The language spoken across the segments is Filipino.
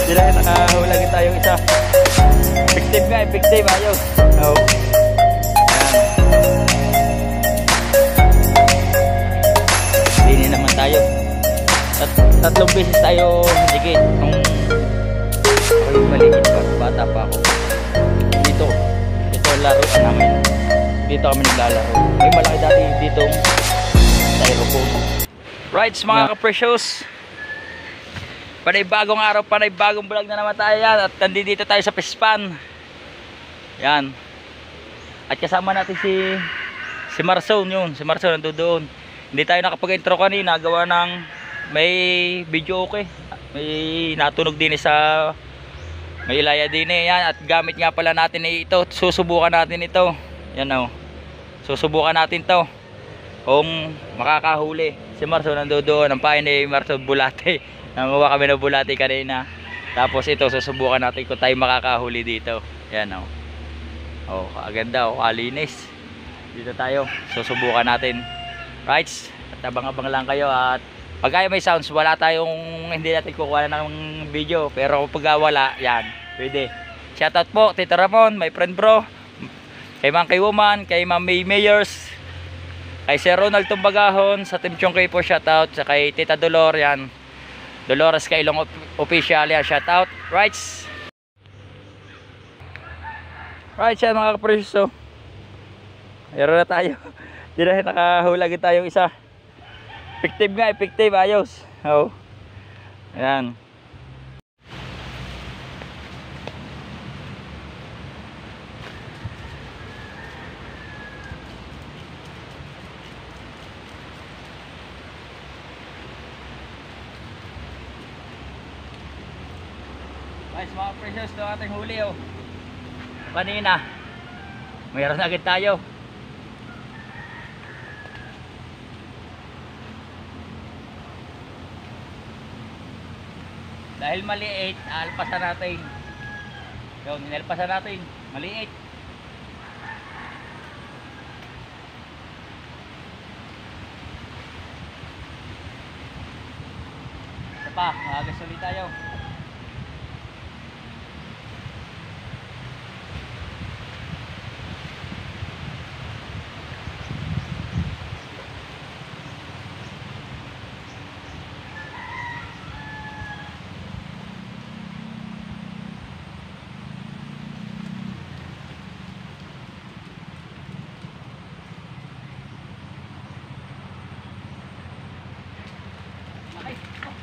Dahil nakahulagin tayong isa. Effective nga, effective. Ayos. Oh. Ayan. Dini naman tayo. Tatlong beses tayo higit. Nung maliit pa, bata pa ako. Dito laro namin. Dito kami naglalaro. May malaki dati ditong styrofoam. Right, mga ka-precious. Panay-bagong araw, panay-bagong vlog na naman tayo yan. At nandito tayo sa Pispan. Yan. At kasama natin si Marson yun. Si Marson nandun doon. Hindi tayo nakapag-intro kanina. Gawa ng may video okay. May natunog din sa may ilaya din yan. At gamit nga pala natin ito. Susubukan natin ito. Yan o. Susubukan natin to. Kung makakahuli. Si Marson nandun doon. Ang pain ni Marson bulate. Nanguha kami ng bulate kanina. Tapos ito susubukan natin kung tayo makakahuli dito. Yan o. Oh, aganda o. Kalinis. Dito tayo. Susubukan natin. Right? At abang-abang lang kayo. At pag kaya may sounds, wala tayong hindi natin kukuha ng video. Pero pag wala, yan. Pwede. Shoutout po, Tito Ramon, my friend bro. Kay Mang Kay Woman, kay Ma'am May Mayors. Kay Sir Ronald Tumbagahon. Sa Team Chongkay po shoutout. Sa kay Tita Dolor, yan. Dolores Kailong official yan, shout out. Right siya mga kapresyo. Meron na tayo. Dahil nakahulagin tayong isa. Effective nga, effective. Ayos. Oh. Ayan. Guys, mga precious, ito ating huli oh. Kanina mayroon agad tayo. Dahil maliit, alpasan natin. Yung inalpasan natin, maliit. Isa pa, magagas ulit tayo.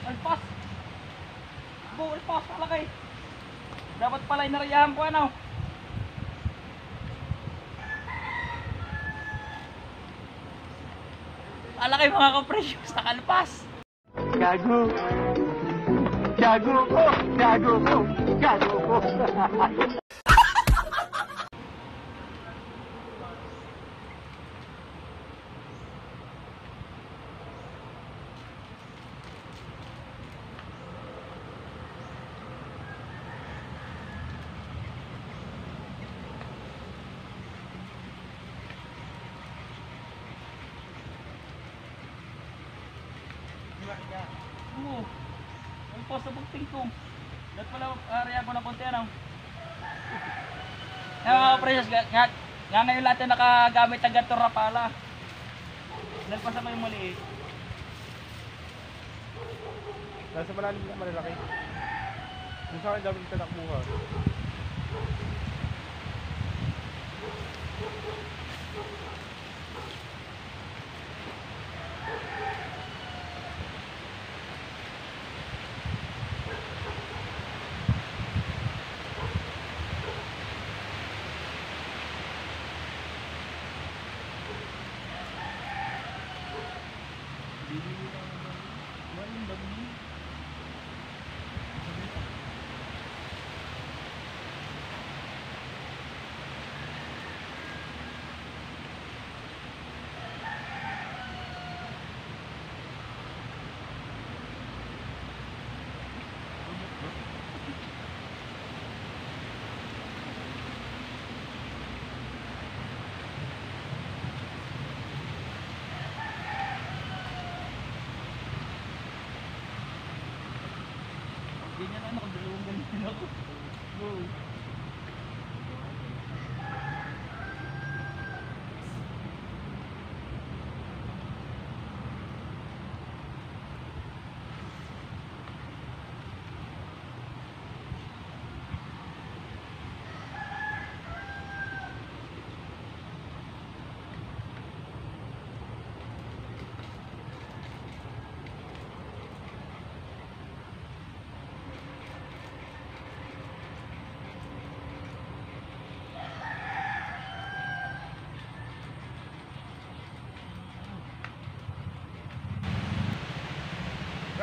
Alpas. Alpas talaga eh. Dapat pala inarayahan ko ano. Alakay mga ka-precious, nakalpas. Gago. Gago ko. Gago ko. Gago ko. Ang post na pagting ko. Dapat pala area ko na konti ano. Mga precious, nga ngayon lahat na nakagamit ng ganito rapala. Nagpasa pa yung maliit. Nasa malalim na malalaki. Kung sa akin dami kita nakbuha.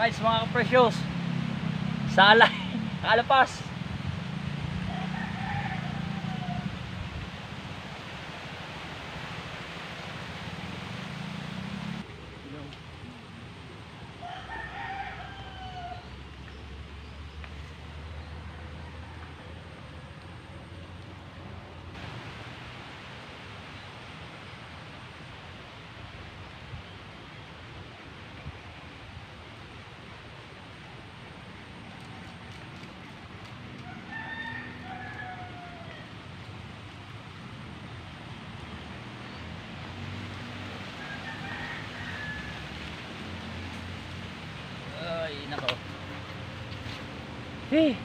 Rights mga ka-precious. Salay. Nakalapas. Ay, nako. Hey.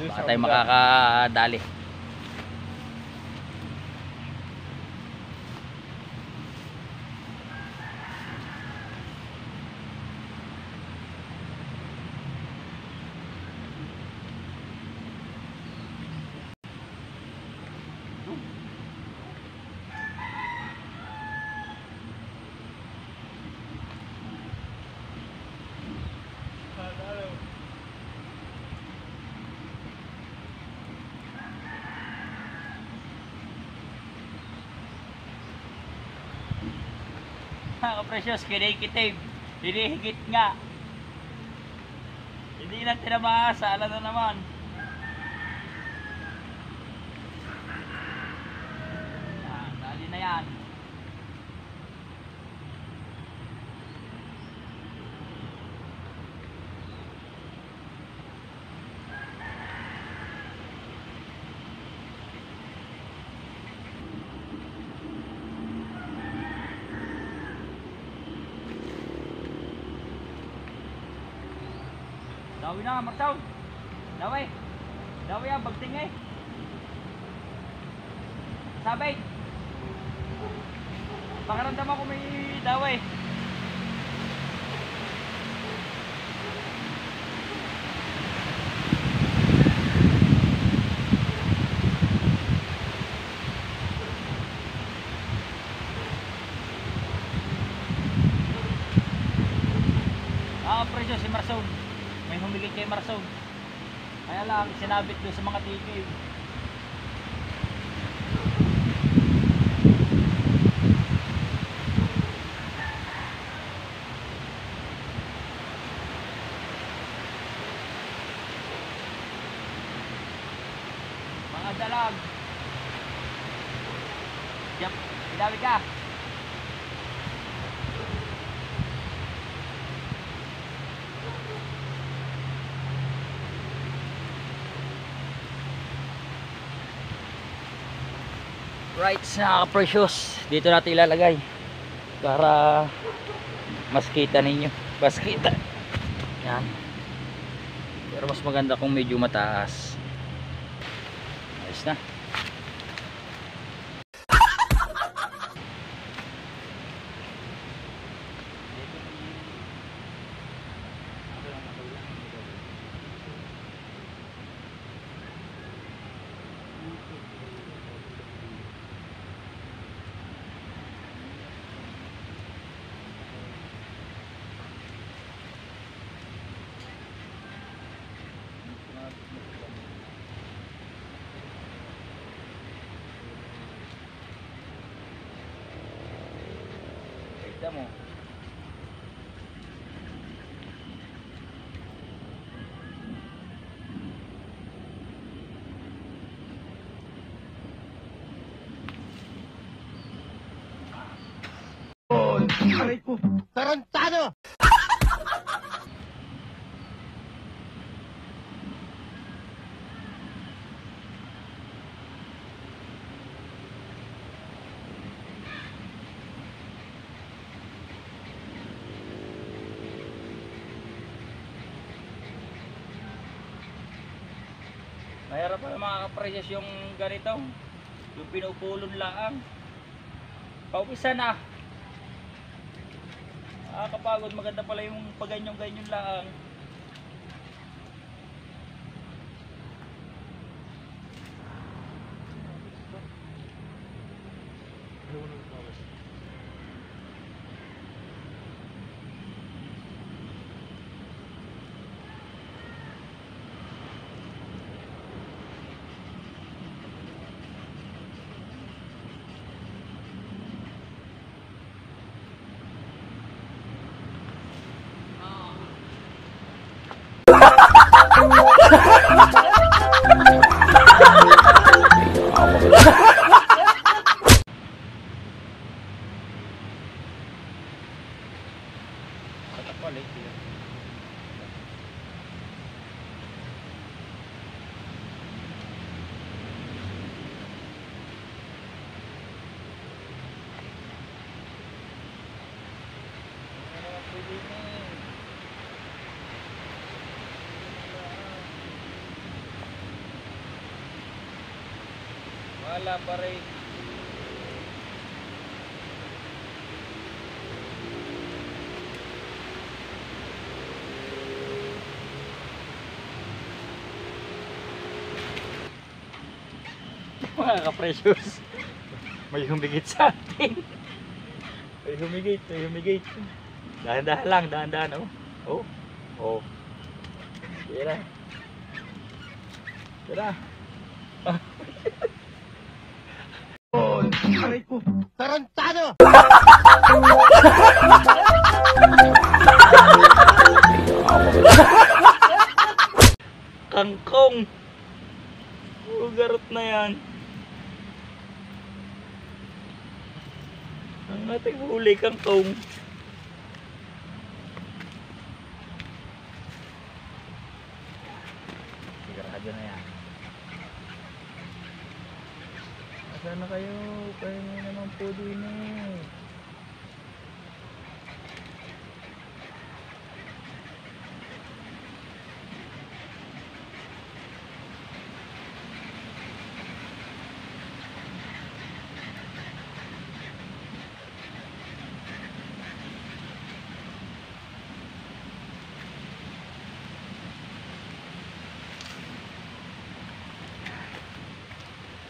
Baka tayo makakadali. Mga ka-precious, kinikitig. Hinihigit nga. Hindi lang tinamasa. Alam na naman. Dali na yan. Dawi na, Marsaw. Dawi. Dawi ang bagting eh. Sabay. Pakaramdam ako may dawi. Presyo si Marsaw. May humigit kay Marsaw. Kaya lang sinabit doon sa mga tikib. Mga dalag. Yap, idawi ka. Right, na precious. Dito natin ilalagay para mas kita ninyo. Mas kita. Yan. Pero mas maganda kung medyo mataas. Ayos na. Kita mo. Aray ko, tarantado! Mahirap pa mga kapresyos yung ganito. Yung pinupulon lang. Paupisa na. Kapagod, maganda pala yung paganyan-ganyan lang. Wala pa rin. Mga ka-precious, may humigit sa atin. May humigit, may humigit. Dahan-dahan lang, dahan-dahan. Oh, oh, oh. Tira. Tira. Aray ko, tarantado! Kangkong. Ugarot na yan. Ang ating huli, kangkong. Sigurado na yan. Asan na kayo? Kayo naman po din eh.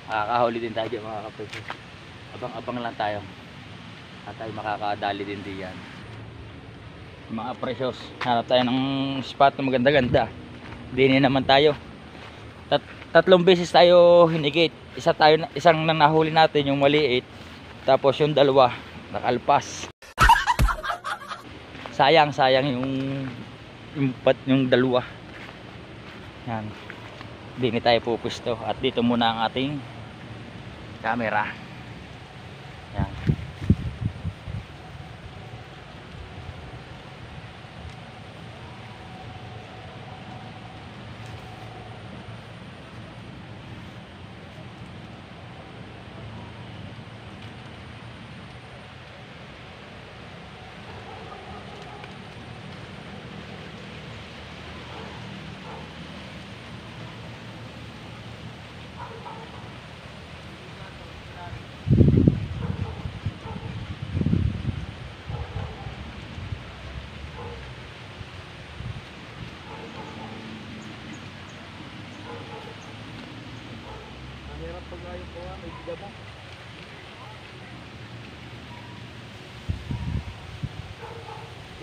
Makakahuli din tayo mga kapatid. Abang-abang lang tayo. At tayo makakadali din diyan. Mga precious, hanap tayo ng spot na maganda-ganda. Dini naman tayo. Tatlong beses tayo hinigit. Isang nang nahuli natin yung maliit. Tapos yung dalawa nakalpas. Sayang yung dalawa. Yan. Dini tayo pupusto at dito muna ang ating camera. Yan.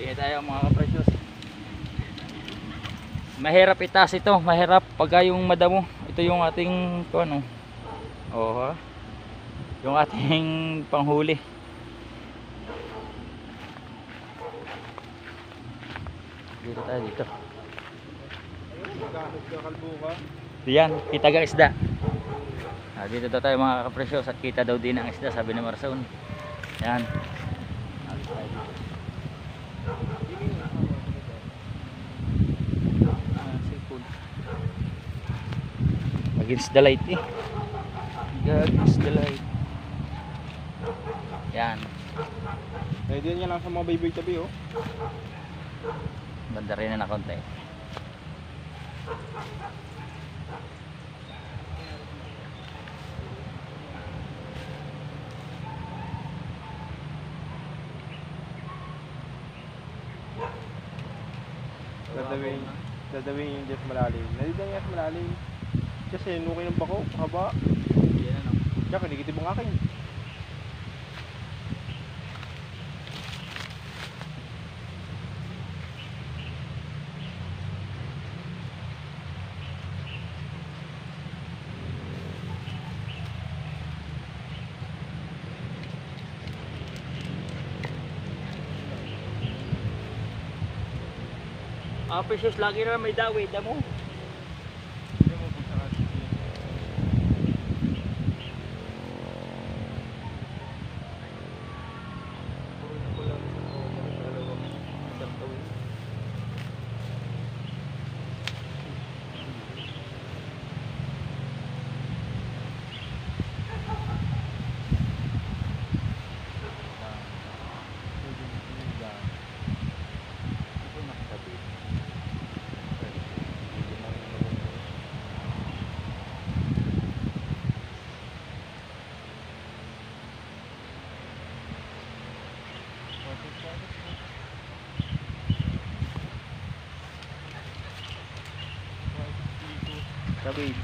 Tingin tayo mga kaprecious. Mahirap itaas ito, mahirap pag yung madamo. Ito yung ating ano. Oh, ha? Yung ating panghuli. Dito tayo dito. Diyan, kita ga isda. Dito daw tayo mga kaprecious at kita daw din ang isda, sabi ni Marson. Yan. Against the light eh. Against the light. Yan. Pwede yan lang sa mga baby tabi oh. Banda rin na konti. Dadawin yung jet malalim. Nalito niya sa malalim. Kasi nukay ng bako, haba. Yan ano. Kaya kinikitib ang akin. Precious, lagi na may dawi, damo. Tawid.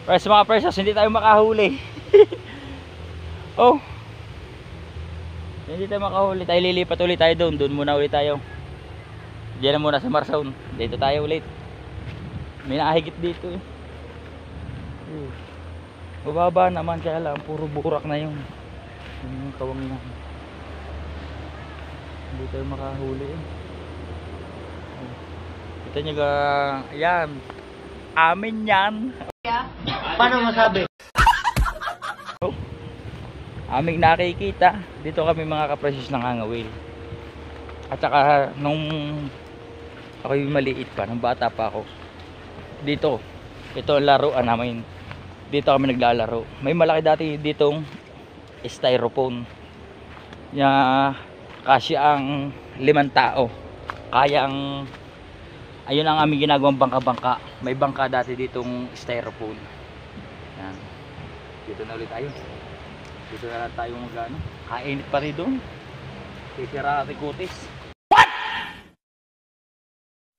Guys, mga precious, hindi tayo makahuli. Oh. Hindi tayo makahuli. Tayo lilipat ulit tayo doon. Doon muna ulit tayo. Diyan na muna sa Marsaon. Dito tayo ulit. May nakahigit dito eh. Bababa naman, kaya lang puro burak na yung kawang na. Hindi tayo makahuli eh. Kita nyo ga, yan. Amin yan. Paano masabi? Oh, aming nakikita. Dito kami mga kaprecious nangangawil. At saka nung ako'y maliit pa, nung bata pa ako. Dito, ito ang laruan namin. Dito kami naglalaro. May malaki dati ditong styrofoam. Kasi ang 5 tao. Kaya ang ayun ang aming ginagawang bangka-bangka. May bangka dati ditong styrofoam. Yan. Dito na ulit tayo. Dito na lang tayo magano. Kainit pa rin doon. Sisira natin kutis.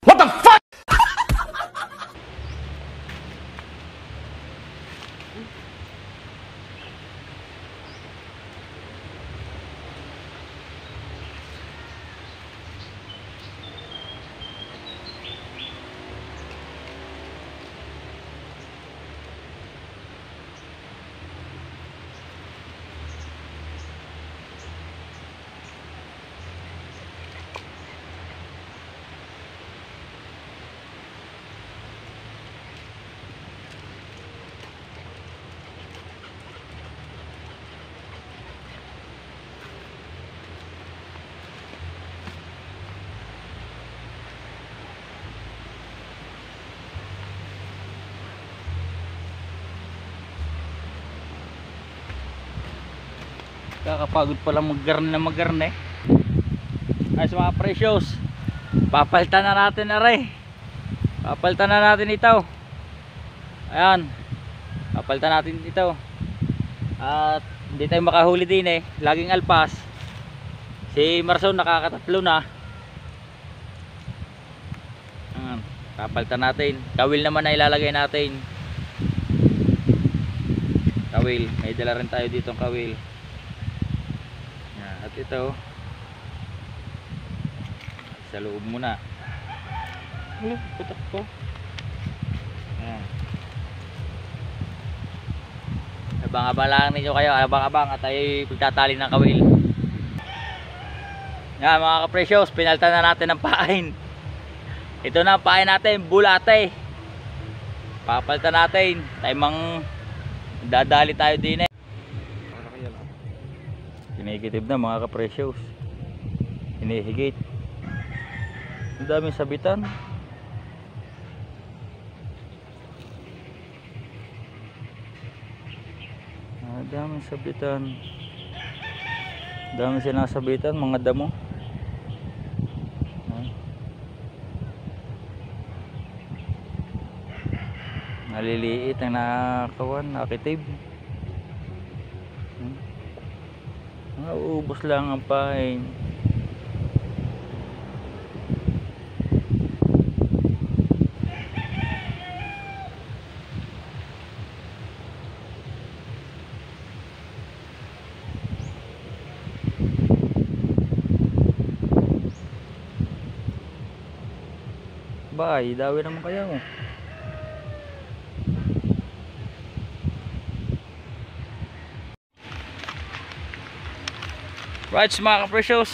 What the fuck? Kakapagod pala maggarne na maggarne. Ay sa mga precious, papalitan na natin na rin. Papalitan na natin ito. Ayan, papalitan natin ito. At hindi tayo makahuli din eh. Laging alpas. Si Marsaon nakakatatlo na. Ayan, papalitan natin. Kawil naman na ilalagay natin. Kawil, may dala rin tayo ditong kawil. At ito sa loob muna. Putak ko. Ayan. Abang-abang lang ninyo kayo. Abang-abang at tayo pagtatali ng kawil. Yan mga ka-precious, pinaltan na natin ng pain. Ito na ang pain natin, bulate. Papalitan natin. Tayo mang dadali tayo din eh. Kinikitib na mga ka-precious. Hinihigit. Ang daming sabitan. Ang daming sabitan. Ang daming sinasabitan, mga damo. Naliliit ang nakakawan, nakitib. Uubos lang ang pain. Bay, dawi naman kaya mo. Right mga ka-precious,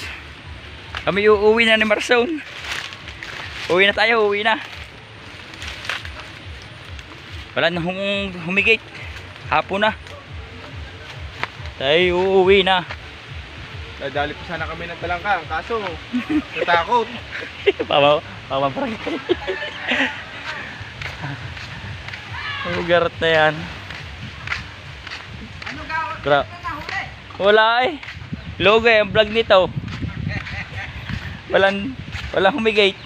kami uuwi na ni Marsaon. Uwi na tayo, uwi na. Wala na humigit. Hapon na. Tayo uuwi na. Dadali pa sana kami ng talangkang, kaso natakot. Pamaparang. Ang garat na yan. Wala eh. Logo eh, ang vlog nito. Walang humigate.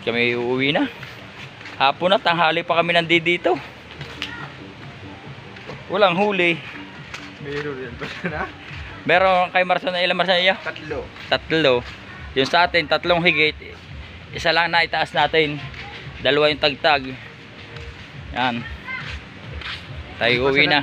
Kami uuwi na. Hapon na, tanghali pa kami nandito. Walang huli. Meron yan ba na? Meron kay Marson na ilang Marson niya? 3. Tatlo. Yung sa atin, 3 higate. Isa lang na itaas natin. 2 yung tagtag. Yan. Tayo uwi na.